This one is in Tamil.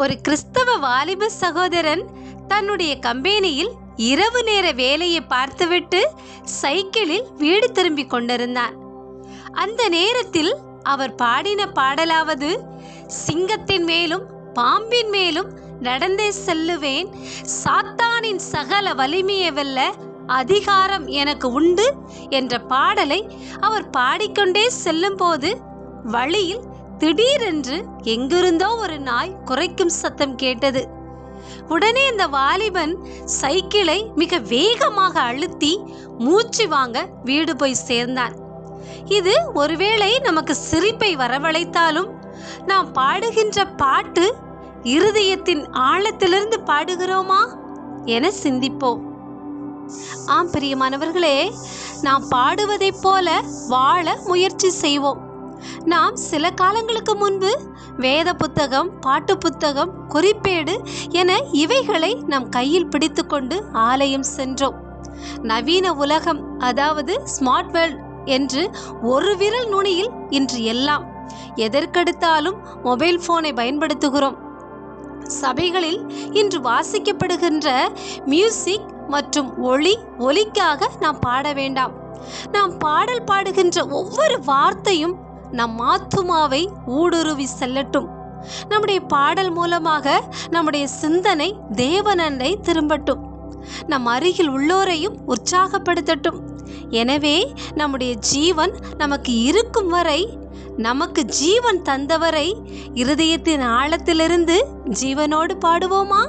ஒரு கிறிஸ்தவ வாலிப சகோதரன் தன்னுடைய கம்பெனியில் இரவு நேர வேலையை பார்த்துவிட்டு சைக்கிளில் வீடு திரும்பி கொண்டிருந்தான். அந்த நேரத்தில் அவர் பாடின பாடலாவது, சிங்கத்தின் மேலும் பாம்பின் மேலும் நடந்தே செல்லுவேன், சாத்தானின் சகல வலிமையை வெல்ல அதிகாரம் எனக்கு உண்டு என்ற பாடலை அவர் பாடிக்கொண்டே செல்லும் போது வழியில் திடீரென்று எங்கிருந்தோ ஒரு நாய் குரைக்கும் சத்தம் கேட்டது. உடனே அந்த வாலிபன் சைக்கிளை மிக வேகமாக அழுத்தி மூச்சு வாங்க வீடு போய் சேர்ந்தான். இது ஒருவேளை நமக்கு சிரிப்பை வரவழைத்தாலும் நாம் பாடுகின்ற பாட்டு இருதயத்தின் ஆழத்திலிருந்து பாடுகிறோமா என சிந்திப்போம். ஆம் பிரியமானவர்களே, நாம் பாடுவதைப் போல வாழ முயற்சி செய்வோம். நாம் சில காலங்களுக்கு முன்பு வேத புத்தகம், பாட்டு புத்தகம், குறிப்பேடு என இவைகளை நம் கையில் பிடித்து கொண்டு ஆலயம் சென்றோம். நவீன உலகம், அதாவது ஸ்மார்ட் வேர்ல்ட் என்று ஒரு விரல் நுனியில் இன்று எல்லாம். எதற்கெடுத்தாலும் மொபைல் போனை பயன்படுத்துகிறோம். சபைகளில் இன்று வாசிக்கப்படுகின்ற மியூசிக் மற்றும் ஒலிக்காக நாம் பாட வேண்டாம். நாம் பாடல் பாடுகின்ற ஒவ்வொரு வார்த்தையும் நம் ஆத்துமாவை ஊடுருவி செல்லட்டும். நம்முடைய பாடல் மூலமாக நம்முடைய சிந்தனை தேவனண்டை திரும்பட்டும். நம் அருகில் உள்ளோரையும் உற்சாகப்படுத்தட்டும். எனவே நம்முடைய ஜீவன் நமக்கு இருக்கும் வரை, நமக்கு ஜீவன் தந்தவரை இருதயத்தின் ஆழத்திலிருந்து ஜீவனோடு பாடுவோமா?